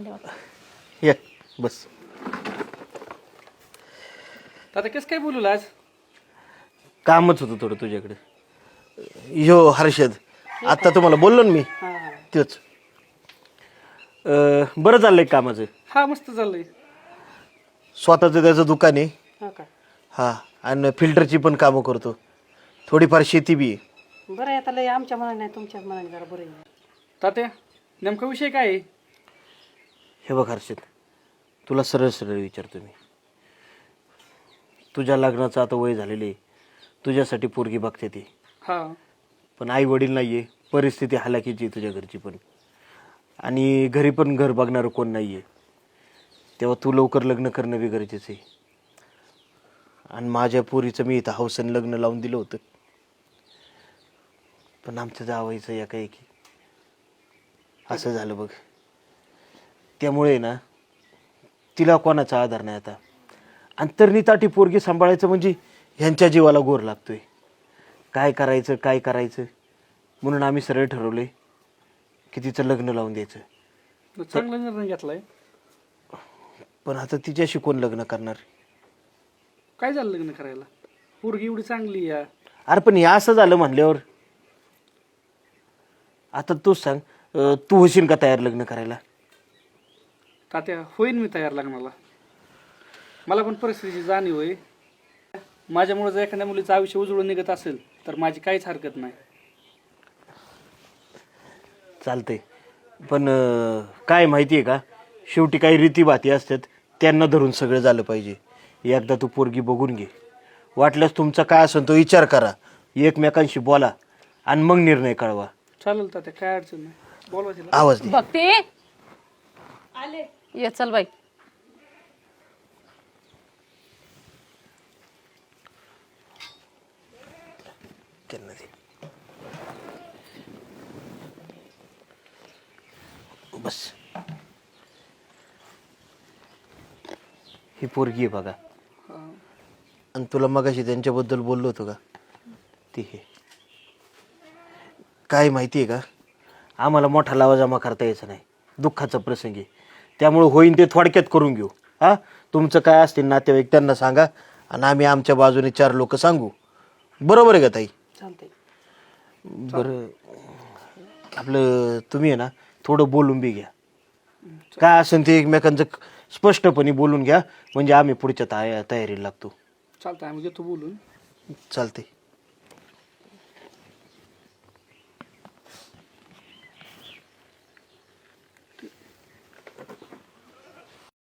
आल्यावर ये बस. आता कसं काय बोलू आज? कामच होतं थोडं तुझ्याकडे. यो हर्षद, आता तुम्हाला बोललो ना मी तेच. बरं चाललंय कामाचं. हा मस्त चाललंय. स्वतःचं त्याचं दुकान आहे. हा का? हा, आणि फिल्टरची पण कामं करतो. थोडीफार शेती बी आहे. बरं आहे आता लय आमच्या मनाने नाही तुमच्या मनाने जरा बरं आहे. तात्या नेमका विषय काय आहे? हे बघ हर्षद, तुला सरळ सरळ विचारतो मी. तुझ्या लग्नाचं आता वय झालेलं आहे. तुझ्यासाठी पोरगी बघते ती. हा पण आई वडील नाही आहे. परिस्थिती हालाकीची आहे तुझ्या घरची पण. आणि घरी पण घर बघणारं कोण नाही आहे. तेव्हा तू लवकर लग्न करणं बी गरजेचं आहे. आणि माझ्या पोरीचं मी इथं हौसेनं लग्न लावून दिलं होतं. पण आमच्या जावायचं एकाएकी असं झालं बघ. त्यामुळे ना तिला कोणाचा आधार नाही आता. अंतर्निताठी पोरगी सांभाळायचं म्हणजे ह्यांच्या जीवाला गोर लागतोय. काय करायचं म्हणून आम्ही सरळ ठरवले की तिचं लग्न लावून द्यायचं. चांगला निर्णय घेतलाय. पण आता तिच्याशी कोण लग्न करणार? काय झालं लग्न करायला? पोरगी एवढी चांगली आहे. अरे पण हे असं झालं म्हणल्यावर आता तूच सांग, तू होशील का तयार लग्न करायला? तात्या होईन मी तयार लग्नाला. मला पण परिस्थितीची जाणीव आहे. माझ्यामुळे जर एखाद्या मुलीचं आयुष्य उजळून निघत असेल तर माझी काहीच हरकत नाही. चालतंय. पण काय माहिती आहे का, शेवटी काही रीतीभाती असतात, त्यांना धरून सगळं झालं पाहिजे. एकदा तू पोरगी बघून घे. वाटल्यास तुमचा काय असेल तो विचार करा, एकमेकांशी बोला आणि मग निर्णय कळवा. चालेल तात्या, काय अडचण नाही. बोलवा तिला. आवाज दे. बघते आले. ये चल बाई. त्यांना दे. बस. ही पोरगी आहे बघा. आणि तुला मगाशी त्यांच्याबद्दल बोललो होतो का, ती हे. काय माहिती आहे का, आम्हाला मोठा लावा जमा करता यायचा नाही. दुःखाचा प्रसंग आहे. त्यामुळे होईन ते थोडक्यात करून घेऊ. हा, तुमचं काय असतील नातेवाईक त्यांना सांगा आणि आम्ही आमच्या बाजूने 4 लोक सांगू. बरोबर आहे का ताई? चालतंय. बरं, आपलं तुम्ही आहे ना थोडं बोलून बी घ्या. काय असेल ते एकमेकांचं स्पष्टपणे बोलून घ्या, म्हणजे आम्ही पुढच्या तयारीला लागतो. चालतंय, आम्ही घेतो बोलून. चालते.